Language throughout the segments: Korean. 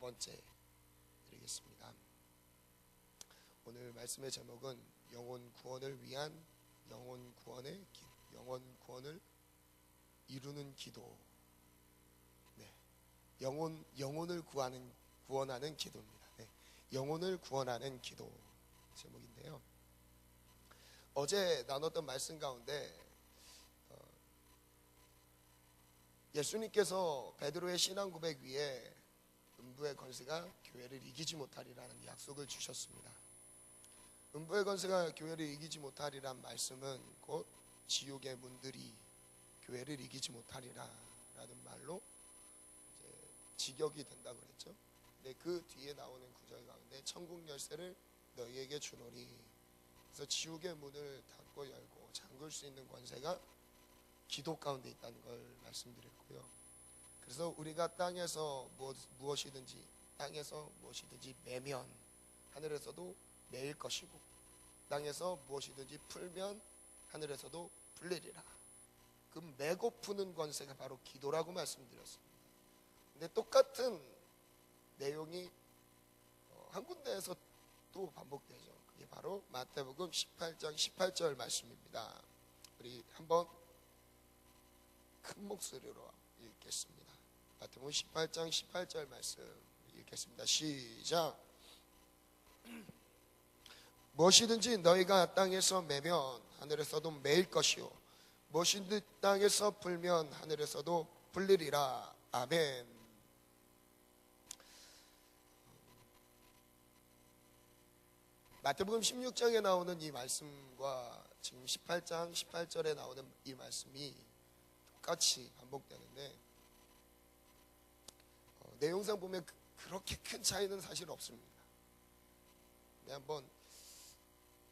번째 드리겠습니다. 오늘 말씀의 제목은 영혼 구원을 위한 영혼 구원을 이루는 기도. 영혼을 구원하는 기도입니다. 영혼을 구원하는 기도 제목인데요. 어제 나눴던 말씀 가운데 예수님께서 베드로의 신앙 고백 위에 음부의 권세가 교회를 이기지 못하리라는 약속을 주셨습니다. 음부의 권세가 교회를 이기지 못하리란 말씀은 곧 지옥의 문들이 교회를 이기지 못하리라라는 말로 직역이 된다고 그랬죠. 근데 그 뒤에 나오는 구절 가운데 천국 열쇠를 너희에게 주노니, 그래서 지옥의 문을 닫고 열고 잠글 수 있는 권세가 기도 가운데 있다는 걸 말씀드렸고요. 그래서 우리가 땅에서 무엇이든지 매면 하늘에서도 매일 것이고, 땅에서 무엇이든지 풀면 하늘에서도 풀리리라. 그 매고 푸는 권세가 바로 기도라고 말씀드렸습니다. 근데 똑같은 내용이 한 군데에서 또 반복되죠. 그게 바로 마태복음 18장 18절 말씀입니다. 우리 한번 큰 목소리로 읽겠습니다. 마태복음 18장 18절 말씀 읽겠습니다. 시작. 무엇이든지 너희가 땅에서 매면 하늘에서도 매일 것이요, 무엇이든지 땅에서 풀면 하늘에서도 풀리리라. 아멘. 마태복음 16장에 나오는 이 말씀과 지금 18장 18절에 나오는 이 말씀이 똑같이 반복되는데 내용상 보면 그렇게 큰 차이는 사실 없습니다. 네, 한번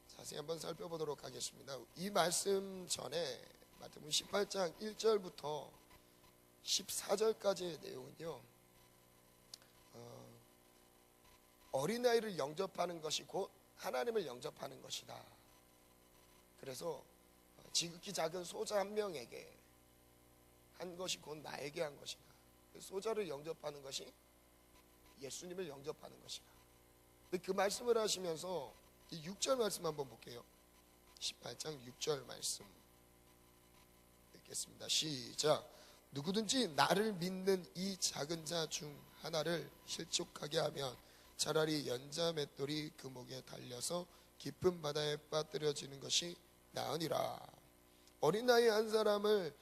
자세히 한번 살펴보도록 하겠습니다. 이 말씀 전에 마태복음 18장 1절부터 14절까지의 내용은요, 어린아이를 영접하는 것이 곧 하나님을 영접하는 것이다. 그래서 지극히 작은 소자 한 명에게 한 것이 곧 나에게 한 것이다. 소자를 영접하는 것이 예수님을 영접하는 것이다. 그 말씀을 하시면서 이 6절 말씀 한번 볼게요. 18장 6절 말씀 읽겠습니다. 시작. 누구든지 나를 믿는 이 작은 자 중 하나를 실족하게 하면 차라리 연자 맷돌이 그 목에 달려서 깊은 바다에 빠뜨려지는 것이 나으니라. 어린아이 한 사람을,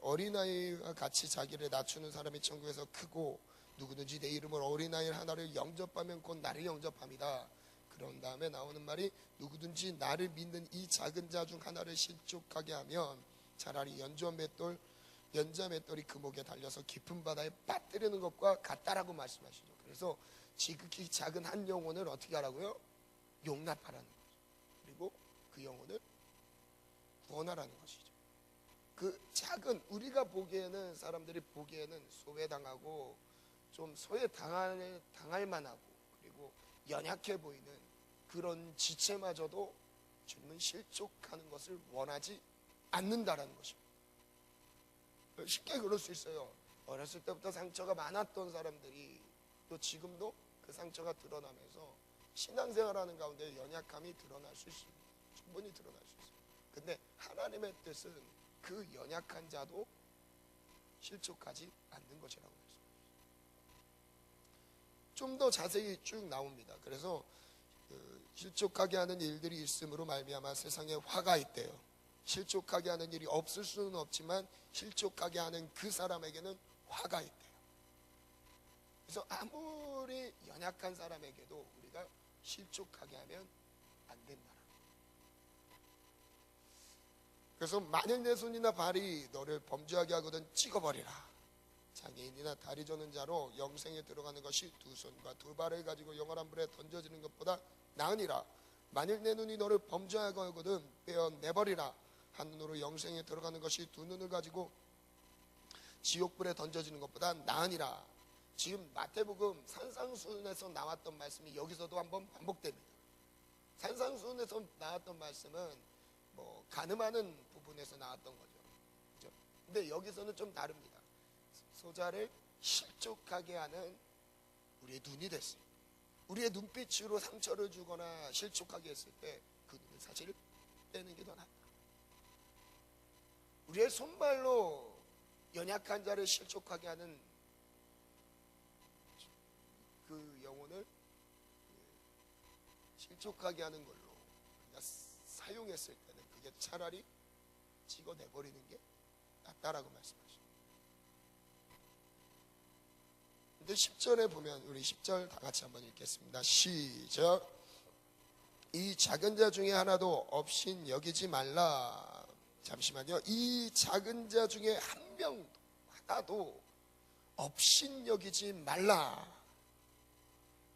어린아이와 같이 자기를 낮추는 사람이 천국에서 크고, 누구든지 내 이름으로 어린아이 하나를 영접하면 곧 나를 영접합니다. 그런 다음에 나오는 말이 누구든지 나를 믿는 이 작은 자 중 하나를 실족하게 하면 차라리 연자 맷돌이 그 목에 달려서 깊은 바다에 빠뜨리는 것과 같다라고 말씀하시죠. 그래서 지극히 작은 한 영혼을 어떻게 하라고요? 용납하라는 거죠. 그리고 그 영혼을 구원하라는 것이죠. 그 작은, 우리가 보기에는, 사람들이 보기에는 소외당하고 좀 소외당할 만하고 그리고 연약해 보이는 그런 지체마저도 주님은 실족하는 것을 원하지 않는다라는 것입니다. 쉽게 그럴 수 있어요. 어렸을 때부터 상처가 많았던 사람들이 또 지금도 그 상처가 드러나면서 신앙생활하는 가운데 연약함이 드러날 수 있습니다. 충분히 드러날 수 있습니다. 근데 하나님의 뜻은 그 연약한 자도 실족하지 않는 것이라고 말씀하셨어요. 좀 더 자세히 쭉 나옵니다. 그래서 실족하게 하는 일들이 있음으로 말미암아 세상에 화가 있대요. 실족하게 하는 일이 없을 수는 없지만 실족하게 하는 그 사람에게는 화가 있대요. 그래서 아무리 연약한 사람에게도 우리가 실족하게 하면 안 된다. 그래서 만일 내 손이나 발이 너를 범죄하게 하거든 찍어버리라. 장애인이나 다리 저는 자로 영생에 들어가는 것이 두 손과 두 발을 가지고 영원한 불에 던져지는 것보다 나으니라. 만일 내 눈이 너를 범죄하게 하거든 빼어내버리라. 한 눈으로 영생에 들어가는 것이 두 눈을 가지고 지옥불에 던져지는 것보다 나으니라. 지금 마태복음 산상수훈에서 나왔던 말씀이 여기서도 한번 반복됩니다. 산상수훈에서 나왔던 말씀은 가늠하는 부분에서 나왔던 거죠. 그렇죠? 근데 여기서는 좀 다릅니다. 소자를 실족하게 하는 우리의 눈이 됐어요. 우리의 눈빛으로 상처를 주거나 실족하게 했을 때 그 눈은 사실 빼는 게 더 낫다. 우리의 손발로 연약한 자를 실족하게 하는 그 영혼을 실족하게 하는 걸로 우리가 사용했을 때는 그게 차라리 찍어내버리는 게 낫다라고 말씀하십니다. 근데 10절에 보면 우리 10절 다 같이 한번 읽겠습니다. 시작. 이 작은 자 중에 하나도 없인 여기지 말라. 잠시만요. 이 작은 자 중에 한 명 하나도 없인 여기지 말라.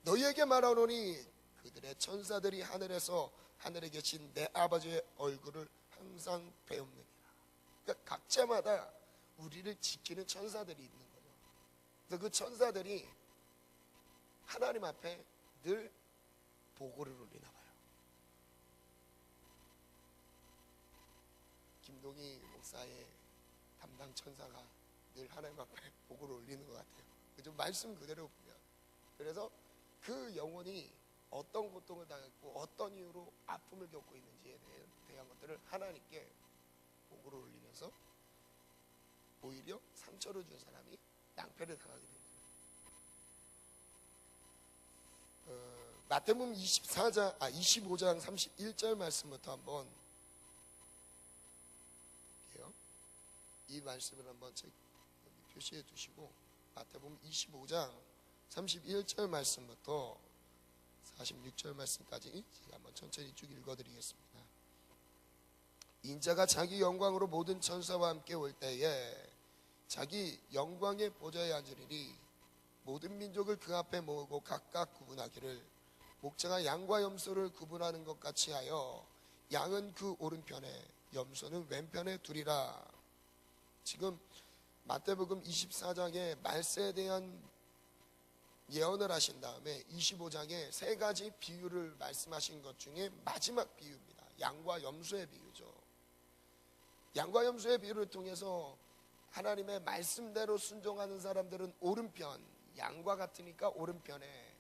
너희에게 말하노니 그들의 천사들이 하늘에서 하늘에 계신 내 아버지의 얼굴을 항상 배웁느니라. 그러니까 각자마다 우리를 지키는 천사들이 있는 거예요. 그래서 그 천사들이 하나님 앞에 늘 보고를 올리나 봐요. 김동희 목사의 담당 천사가 늘 하나님 앞에 보고를 올리는 것 같아요. 좀 말씀 그대로 보면. 그래서 그 영혼이 어떤 고통을 당했고 어떤 이유로 아픔을 겪고 있는지에 대한 것들을 하나님께 보고를 올리면서 오히려 상처를 준 사람이 낭패를 당하게 됩니다. 마태복음 25장 31절 말씀부터 한번 볼게요. 이 말씀을 한번 표시해 두시고 마태복음 25장 31절 말씀부터 46절 말씀까지 제가 한번 천천히 쭉 읽어드리겠습니다. 인자가 자기 영광으로 모든 천사와 함께 올 때에 자기 영광의 보좌에 앉으리니 모든 민족을 그 앞에 모으고 각각 구분하기를 목자가 양과 염소를 구분하는 것 같이 하여 양은 그 오른편에 염소는 왼편에 두리라. 지금 마태복음 24장에 말세에 대한 예언을 하신 다음에 25장에 세 가지 비유를 말씀하신 것 중에 마지막 비유입니다. 양과 염소의 비유죠. 양과 염소의 비유를 통해서 하나님의 말씀대로 순종하는 사람들은 오른편, 양과 같으니까 오른편에,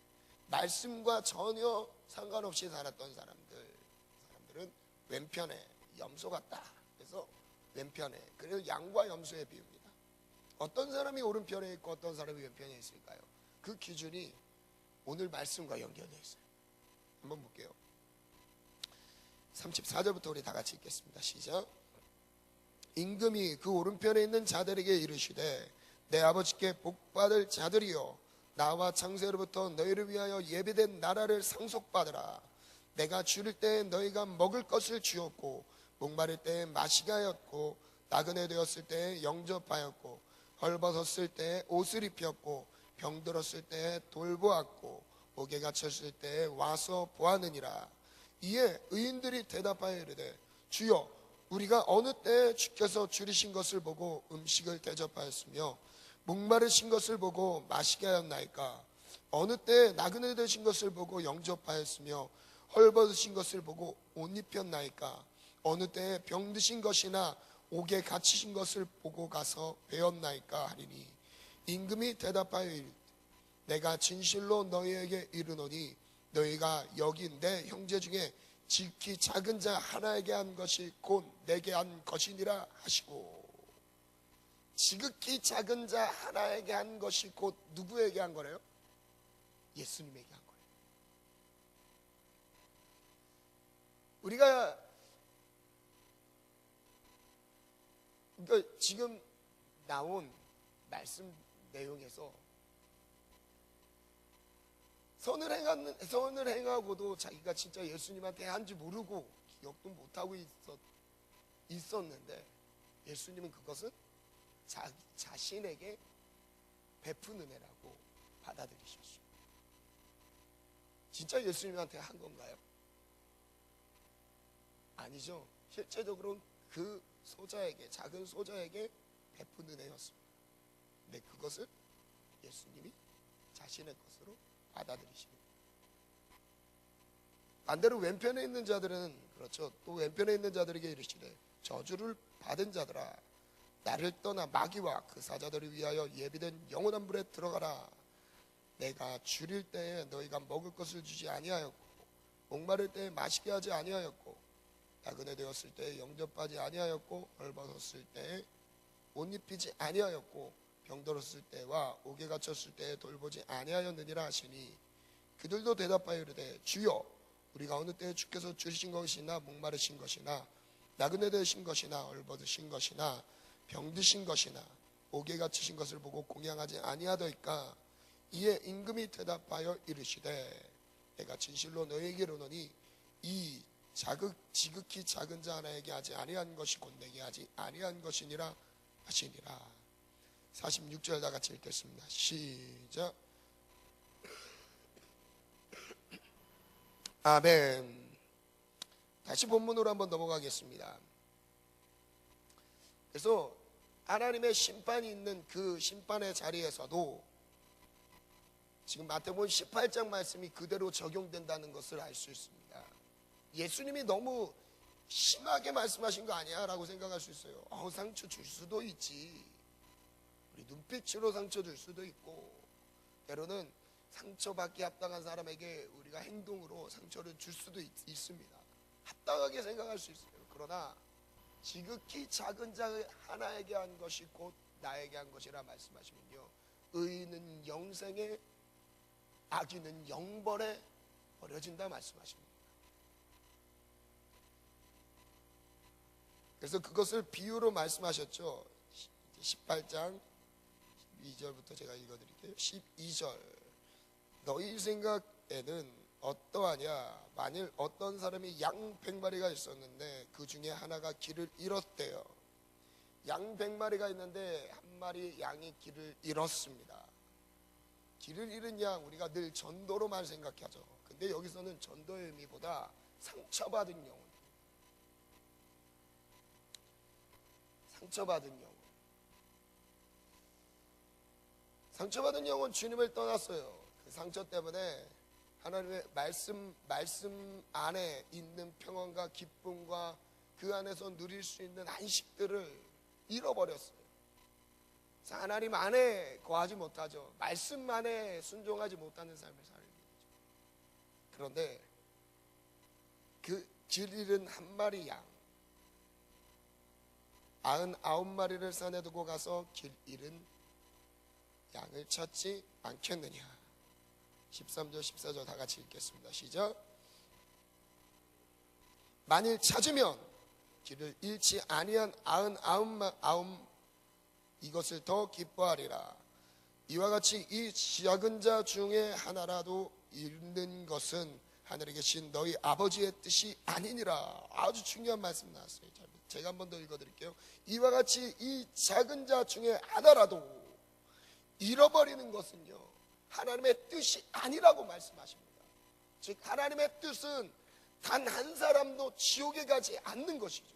말씀과 전혀 상관없이 살았던 사람들은 왼편에, 염소 같다. 그래서 왼편에. 그래서 양과 염소의 비유입니다. 어떤 사람이 오른편에 있고 어떤 사람이 왼편에 있을까요? 그 기준이 오늘 말씀과 연결되어 있어요. 한번 볼게요. 34절부터 우리 다 같이 읽겠습니다. 시작. 임금이 그 오른편에 있는 자들에게 이르시되 내 아버지께 복받을 자들이여 나와 창세로부터 너희를 위하여 예비된 나라를 상속받으라. 내가 줄일 때에 너희가 먹을 것을 주었고 목마를 때에 마시게 하였고 나그네 되었을 때에 영접하였고 헐벗었을 때에 옷을 입혔고 병들었을 때에 돌보았고 옥에 갇혔을 때에 와서 보았느니라. 이에 의인들이 대답하여 이르되 주여 우리가 어느 때에 주께서 줄이신 것을 보고 음식을 대접하였으며 목마르신 것을 보고 마시게 하였나이까? 어느 때에 나그네 되신 것을 보고 영접하였으며 헐벗으신 것을 보고 옷 입혔나이까? 어느 때에 병드신 것이나 옥에 갇히신 것을 보고 가서 배웠나이까 하리니 임금이 대답하여 이르되 내가 진실로 너희에게 이르노니 너희가 여기 내 형제 중에 지극히 작은 자 하나에게 한 것이 곧 내게 한 것이니라 하시고. 지극히 작은 자 하나에게 한 것이 곧 누구에게 한 거래요? 예수님에게 한 거예요. 우리가 그러니까 지금 나온 말씀 내용에서 선을 행하고도 자기가 진짜 예수님한테 한지 모르고 기억도 못하고 있었는데 예수님은 그것은 자신에게 베푼 은혜라고 받아들이셨어요. 진짜 예수님한테 한 건가요? 아니죠. 실제적으로 그 소자에게, 작은 소자에게 베푼 은혜였습니다. 근데 그것을 예수님이 자신의 것으로 받아들이십니다. 반대로 왼편에 있는 자들은 그렇죠. 또 왼편에 있는 자들에게 이르시되 저주를 받은 자들아 나를 떠나 마귀와 그 사자들을 위하여 예비된 영원한 불에 들어가라. 내가 줄일 때에 너희가 먹을 것을 주지 아니하였고 목마를 때에 마시게 하지 아니하였고 나그네 되었을 때에 영접하지 아니하였고 벌벗었을 때에 옷 입히지 아니하였고 병들었을 때와 옥에 갇혔을 때에 돌보지 아니하였느니라 하시니 그들도 대답하여 이르되 주여 우리가 어느 때에 주께서 줄이신 것이나 목마르신 것이나 나그네 되신 것이나 얼버드신 것이나 병드신 것이나 옥에 갇히신 것을 보고 공양하지 아니하더이까. 이에 임금이 대답하여 이르시되 내가 진실로 너희에게 이르노니 이 지극히 작은 자 하나에게 하지 아니한 것이 곧 내게 하지 아니한 것이니라 하시니라. 46절 다 같이 읽겠습니다. 시작. 아멘. 다시 본문으로 한번 넘어가겠습니다. 그래서 하나님의 심판이 있는 그 심판의 자리에서도 지금 마태복음 18장 말씀이 그대로 적용된다는 것을 알 수 있습니다. 예수님이 너무 심하게 말씀하신 거 아니야? 라고 생각할 수 있어요. 상처 줄 수도 있지. 우리 눈빛으로 상처 줄 수도 있고 때로는 상처받기 합당한 사람에게 우리가 행동으로 상처를 줄 수도 있습니다. 합당하게 생각할 수 있어요. 그러나 지극히 작은 자 하나에게 한 것이 곧 나에게 한 것이라 말씀하시면요, 의인은 영생에 악인은 영벌에 버려진다 말씀하십니다. 그래서 그것을 비유로 말씀하셨죠. 18장 12절부터 제가 읽어드릴게요. 12절 너희 생각에는 어떠하냐? 만일 어떤 사람이 양 100마리가 있었는데 그 중에 하나가 길을 잃었대요. 양 100마리가 있는데 한 마리 양이 길을 잃었습니다. 길을 잃은 양 우리가 늘 전도로만 생각하죠. 근데 여기서는 전도의 의미보다 상처받은 영혼, 상처받은 영혼 주님을 떠났어요. 그 상처 때문에 하나님의 말씀 안에 있는 평안과 기쁨과 그 안에서 누릴 수 있는 안식들을 잃어버렸어요. 그래서 하나님 안에 거하지 못하죠. 말씀 안에 순종하지 못하는 삶을 살게 되죠. 그런데 그 길 잃은 한 마리 양 99마리를 산에 두고 가서 길 잃은 양을 찾지 않겠느냐. 13절 14절 다 같이 읽겠습니다. 시작. 만일 찾으면 길을 잃지 아니한 99 이것을 더 기뻐하리라. 이와 같이 이 작은 자 중에 하나라도 잃는 것은 하늘에 계신 너희 아버지의 뜻이 아니니라. 아주 중요한 말씀 나왔어요. 제가 한 번 더 읽어드릴게요. 이와 같이 이 작은 자 중에 하나라도 잃어버리는 것은요, 하나님의 뜻이 아니라고 말씀하십니다. 즉 하나님의 뜻은 단 한 사람도 지옥에 가지 않는 것이죠.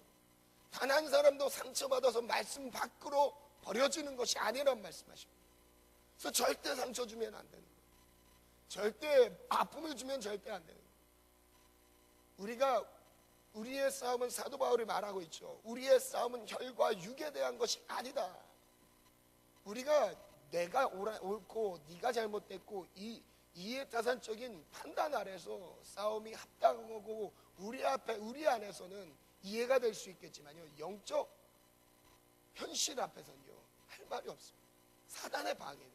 단 한 사람도 상처받아서 말씀 밖으로 버려지는 것이 아니란 말씀하십니다. 그래서 절대 상처 주면 안 되는 거예요. 절대 아픔을 주면 절대 안 되는 거예요. 우리의 싸움은 사도 바울이 말하고 있죠. 우리의 싸움은 혈과 육에 대한 것이 아니다. 우리가 내가 옳고 네가 잘못됐고 이 이해타산적인 판단 아래서 싸움이 합당하고 우리 안에서는 이해가 될 수 있겠지만요, 영적 현실 앞에서는요 할 말이 없습니다. 사단의 방해는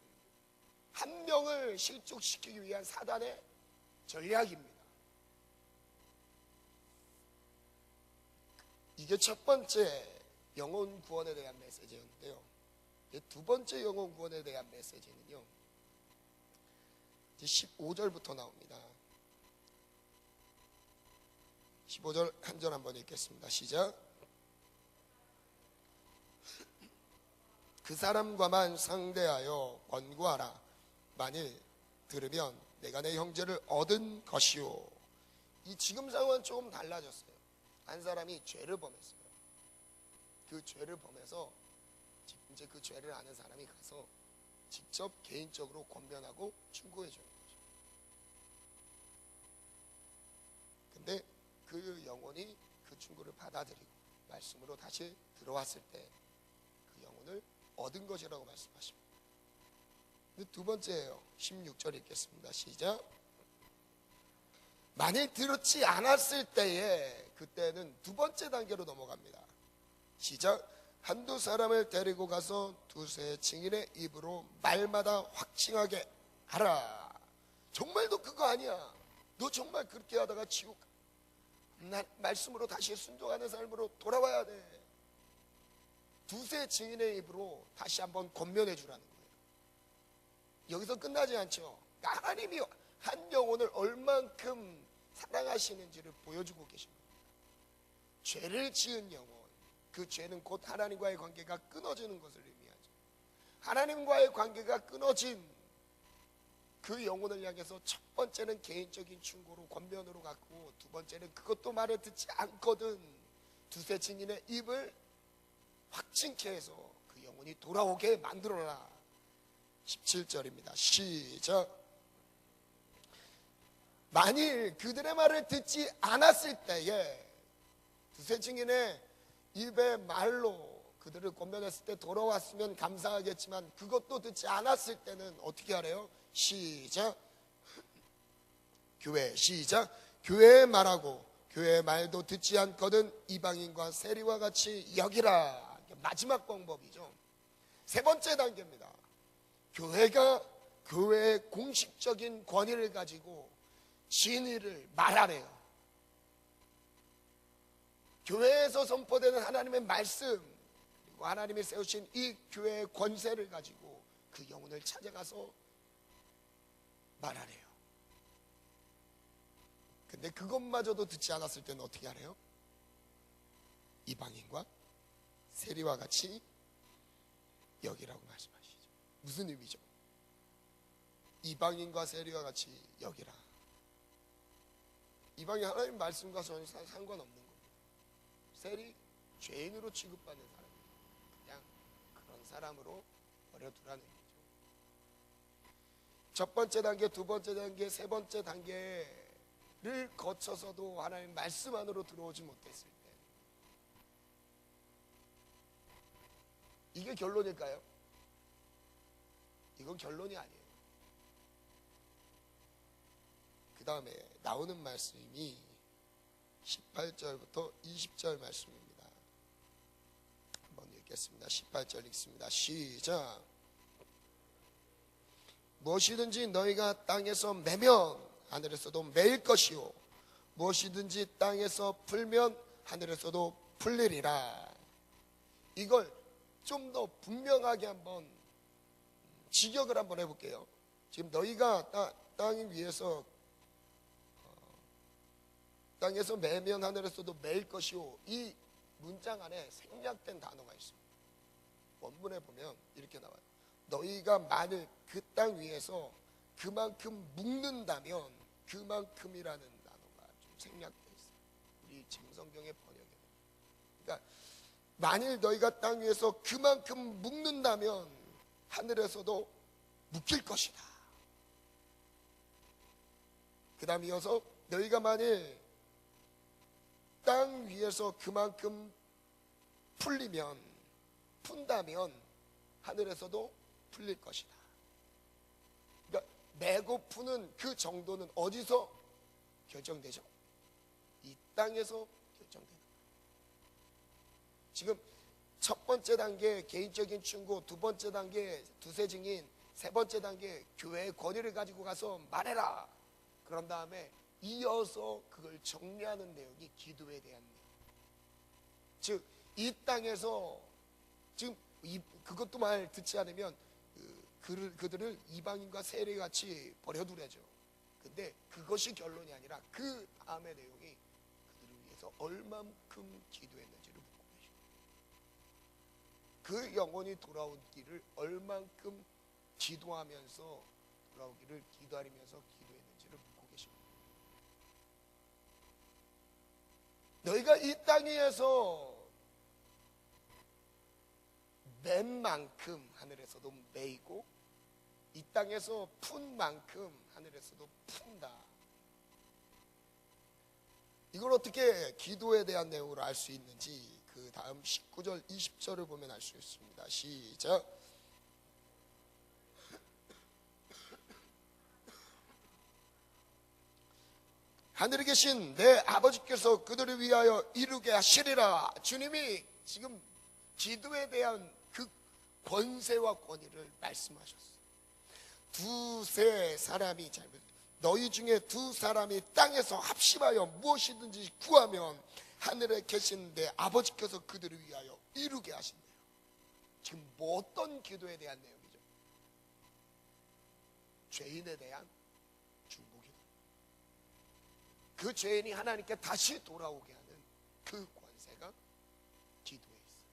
한 명을 실족시키기 위한 사단의 전략입니다. 이게 첫 번째 영혼 구원에 대한 메시지였는데요, 두 번째 영혼 구원에 대한 메시지는요, 이제 15절부터 나옵니다. 15절 한 절 한번 읽겠습니다. 시작. 그 사람과만 상대하여 권고하라. 만일 들으면 내가 내 형제를 얻은 것이요. 이 지금 상황은 조금 달라졌어요. 한 사람이 죄를 범했어요. 그 죄를 범해서 이제 그 죄를 아는 사람이 가서 직접 개인적으로 권면하고 충고해 주는 거죠. 근데 그 영혼이 그 충고를 받아들이고 말씀으로 다시 들어왔을 때 그 영혼을 얻은 것이라고 말씀하십니다. 두 번째예요. 16절 읽겠습니다. 시작. 만일 들었지 않았을 때에, 그때는 두 번째 단계로 넘어갑니다. 시작. 한두 사람을 데리고 가서 두세 증인의 입으로 말마다 확증하게 하라. 정말 너 그거 아니야. 너 정말 그렇게 하다가 지옥, 말씀으로 다시 순종하는 삶으로 돌아와야 돼. 두세 증인의 입으로 다시 한번 권면해 주라는 거예요. 여기서 끝나지 않죠. 그러니까 하나님이 한 영혼을 얼만큼 사랑하시는지를 보여주고 계십니다. 죄를 지은 영혼, 그 죄는 곧 하나님과의 관계가 끊어지는 것을 의미하죠. 하나님과의 관계가 끊어진 그 영혼을 향해서 첫 번째는 개인적인 충고로 권면으로 갔고, 두 번째는 그것도 말을 듣지 않거든 두세 증인의 입을 확증케 해서 그 영혼이 돌아오게 만들어라. 17절입니다. 시작. 만일 그들의 말을 듣지 않았을 때에, 두세 증인의 입의 말로 그들을 권면했을 때 돌아왔으면 감사하겠지만, 그것도 듣지 않았을 때는 어떻게 하래요? 시작. 교회, 시작. 교회에 말하고 교회의 말도 듣지 않거든 이방인과 세리와 같이 여기라. 마지막 방법이죠. 세 번째 단계입니다. 교회가 교회의 공식적인 권위를 가지고 진리를 말하래요. 교회에서 선포되는 하나님의 말씀, 그리고 하나님이 세우신 이 교회의 권세를 가지고 그 영혼을 찾아가서 말하래요. 근데 그것마저도 듣지 않았을 때는 어떻게 하래요? 이방인과 세리와 같이 여기라고 말씀하시죠. 무슨 의미죠? 이방인과 세리와 같이 여기라. 이방인 하나님 말씀과 전혀 상관없는 겁니다. 세리, 죄인으로 취급받는 사람입니다. 그냥 그런 사람으로 버려두라는 거죠. 첫 번째 단계, 두 번째 단계, 세 번째 단계를 거쳐서도 하나님 말씀 안으로 들어오지 못했을 때, 이게 결론일까요? 이건 결론이 아니에요. 그 다음에 나오는 말씀이 18절부터 20절 말씀입니다. 한번 읽겠습니다. 18절 읽습니다. 시작. 무엇이든지 너희가 땅에서 매면 하늘에서도 매일 것이요, 무엇이든지 땅에서 풀면 하늘에서도 풀리리라. 이걸 좀 더 분명하게 한번 직역을 한번 해볼게요. 지금 너희가 땅 위에서 땅에서 매면 하늘에서도 매일 것이요, 이 문장 안에 생략된 단어가 있습니다. 원문에 보면 이렇게 나와요. 너희가 만일 그 땅 위에서 그만큼 묵는다면, 그만큼이라는 단어가 좀 생략되어 있어요. 우리 지금 성경의 번역에. 그러니까 만일 너희가 땅 위에서 그만큼 묵는다면 하늘에서도 묵힐 것이다. 그 다음 이어서 너희가 만일 땅 위에서 그만큼 푼다면 하늘에서도 풀릴 것이다. 그러니까 매고 푸는 그 정도는 어디서 결정되죠? 이 땅에서 결정되는 거예요. 지금 첫 번째 단계 개인적인 충고, 두 번째 단계 두세 증인, 세 번째 단계 교회의 권위를 가지고 가서 말해라. 그런 다음에 이어서 그걸 정리하는 내용이 기도에 대한 내용. 즉 이 땅에서 지금 그것도 말 듣지 않으면 그들을 이방인과 세리같이 버려두려죠. 근데 그것이 결론이 아니라 그 다음의 내용이 그들을 위해서 얼만큼 기도했는지를 묻고 계십니다. 그 영혼이 돌아오기를 얼만큼 기도하면서 돌아오기를 기다리면서 기도했는지를 묻고 계십니다. 너희가 이 땅 위에서 맨 만큼 하늘에서도 매이고, 이 땅에서 푼 만큼 하늘에서도 푼다. 이걸 어떻게 기도에 대한 내용으로 알 수 있는지 그 다음 19절 20절을 보면 알 수 있습니다. 시작. 하늘에 계신 내 아버지께서 그들을 위하여 이루게 하시리라. 주님이 지금 기도에 대한 그 권세와 권위를 말씀하셨어요. 두세 사람이 너희 중에 두 사람이 땅에서 합심하여 무엇이든지 구하면 하늘에 계신 내 아버지께서 그들을 위하여 이루게 하신대요. 지금 뭐 어떤 기도에 대한 내용이죠? 죄인에 대한 중보기도. 그 죄인이 하나님께 다시 돌아오게 하는 그 권세가 기도에 있어요.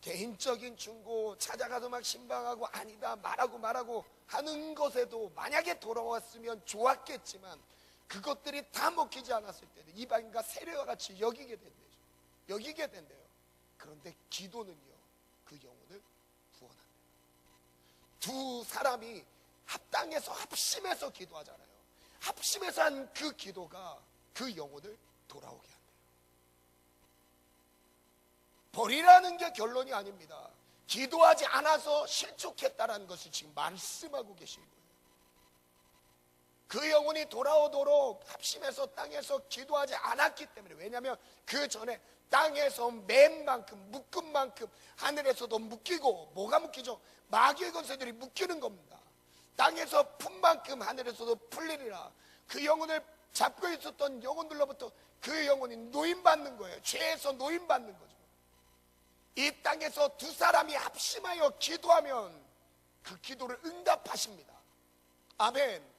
개인적인 중보 찾아가서 막 신방하고 아니다 말하고 하는 것에도 만약에 돌아왔으면 좋았겠지만 그것들이 다 먹히지 않았을 때는 이방인과 세례와 같이 여기게 된대요. 그런데 기도는요, 그 영혼을 구원합니다. 두 사람이 합당해서 합심해서 기도하잖아요. 합심해서 한 그 기도가 그 영혼을 돌아오게 한대요. 버리라는 게 결론이 아닙니다. 기도하지 않아서 실족했다라는 것을 지금 말씀하고 계신 거예요. 그 영혼이 돌아오도록 합심해서 땅에서 기도하지 않았기 때문에, 왜냐하면 그 전에 땅에서 맨 만큼 묶은 만큼 하늘에서도 묶이고, 뭐가 묶이죠? 마귀의 권세들이 묶이는 겁니다. 땅에서 푼 만큼 하늘에서도 풀리리라. 그 영혼을 잡고 있었던 영혼들로부터 그 영혼이 노임받는 거예요. 죄에서 노임받는 거죠. 이 땅에서 두 사람이 합심하여 기도하면 그 기도를 응답하십니다. 아멘.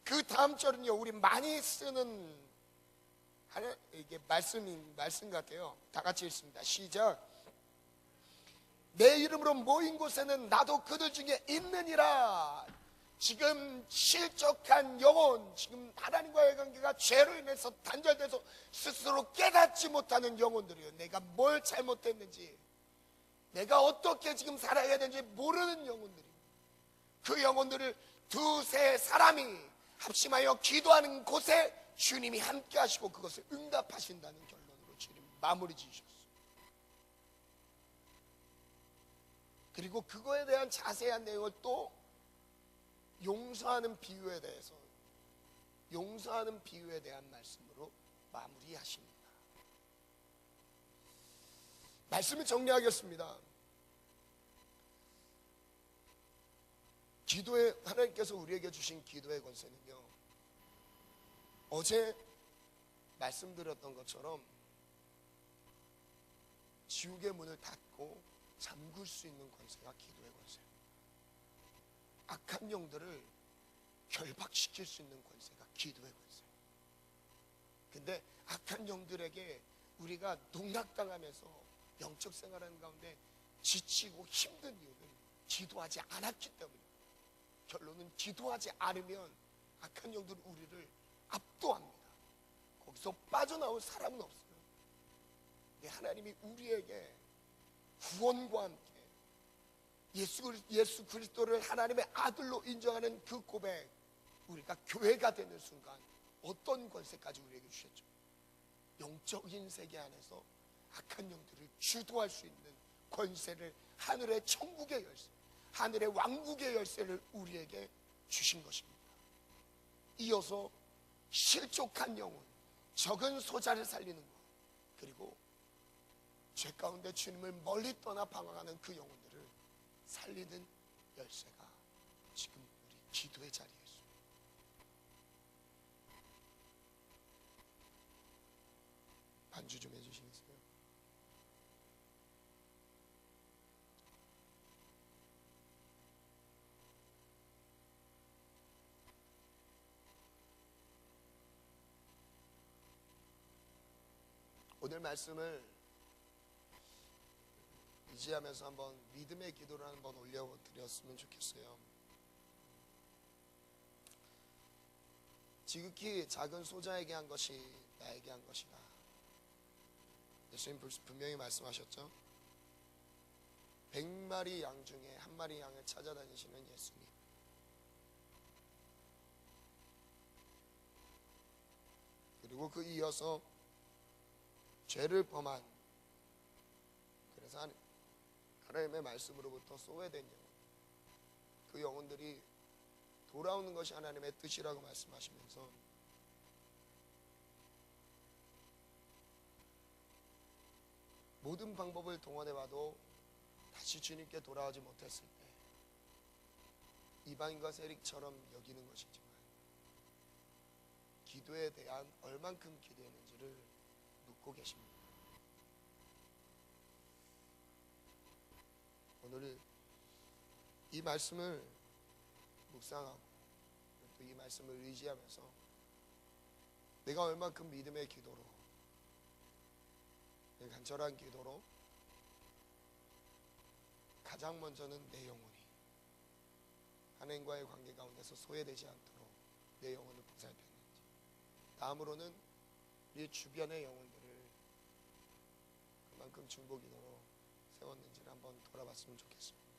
그 다음 절은요, 우리 많이 쓰는 이게 말씀 같아요. 다 같이 읽습니다. 시작. 내 이름으로 모인 곳에는 나도 그들 중에 있느니라. 지금 실족한 영혼, 지금 하나님과의 관계가 죄로 인해서 단절돼서 스스로 깨닫지 못하는 영혼들이요, 내가 뭘 잘못했는지, 내가 어떻게 지금 살아야 되는지 모르는 영혼들이, 그 영혼들을 두세 사람이 합심하여 기도하는 곳에 주님이 함께 하시고 그것을 응답하신다는 결론으로 주님 마무리 지으셨어요. 그리고 그거에 대한 자세한 내용을 또 용서하는 비유에 대한 말씀으로 마무리하십니다. 말씀을 정리하겠습니다. 기도에, 하나님께서 우리에게 주신 기도의 권세는요, 어제 말씀드렸던 것처럼 지옥의 문을 닫고 잠글 수 있는 권세가 기도의 권세예요. 악한 영들을 결박시킬 수 있는 권세가 기도의 권세예요. 근데 악한 영들에게 우리가 농락당하면서 영적 생활하는 가운데 지치고 힘든 이유는 기도하지 않았기 때문입니다. 결론은 기도하지 않으면 악한 영들은 우리를 압도합니다. 거기서 빠져나올 사람은 없어요. 근데 하나님이 우리에게 구원과 함께 예수 그리스도를 하나님의 아들로 인정하는 그 고백, 우리가 교회가 되는 순간 어떤 권세까지 우리에게 주셨죠? 영적인 세계 안에서 악한 영들을 주도할 수 있는 권세를, 하늘의 천국의 열쇠, 하늘의 왕국의 열쇠를 우리에게 주신 것입니다. 이어서 실족한 영혼, 적은 소자를 살리는 것, 그리고 죄 가운데 주님을 멀리 떠나 방황하는 그 영혼들을 살리는 열쇠가 지금 우리 기도의 자리에 있습니다. 반주 좀 해주시겠어요? 오늘 말씀을 의지하면서 한번 믿음의 기도를 한번 올려드렸으면 좋겠어요. 지극히 작은 소자에게 한 것이 나에게 한 것이다. 예수님 분명히 말씀하셨죠. 100마리 양 중에 한 마리 양을 찾아다니시는 예수님. 그리고 그 이어서 죄를 범한, 그래서 하나님의 말씀으로부터 소외된 영혼, 그 영혼들이 돌아오는 것이 하나님의 뜻이라고 말씀하시면서 모든 방법을 동원해봐도 다시 주님께 돌아오지 못했을 때 이방인과 세릭처럼 여기는 것이지만 기도에 대한 얼만큼 기도했는지를 묻고 계십니다. 오늘 이 말씀을 묵상하고 또 이 말씀을 의지하면서 내가 얼만큼 믿음의 기도로, 간절한 기도로 가장 먼저는 내 영혼이 하나님과의 관계 가운데서 소외되지 않도록 내 영혼을 보살폈는지, 다음으로는 우리 주변의 영혼들을 그만큼 중보 기도로 세웠는지를 한번 돌아봤으면 좋겠습니다.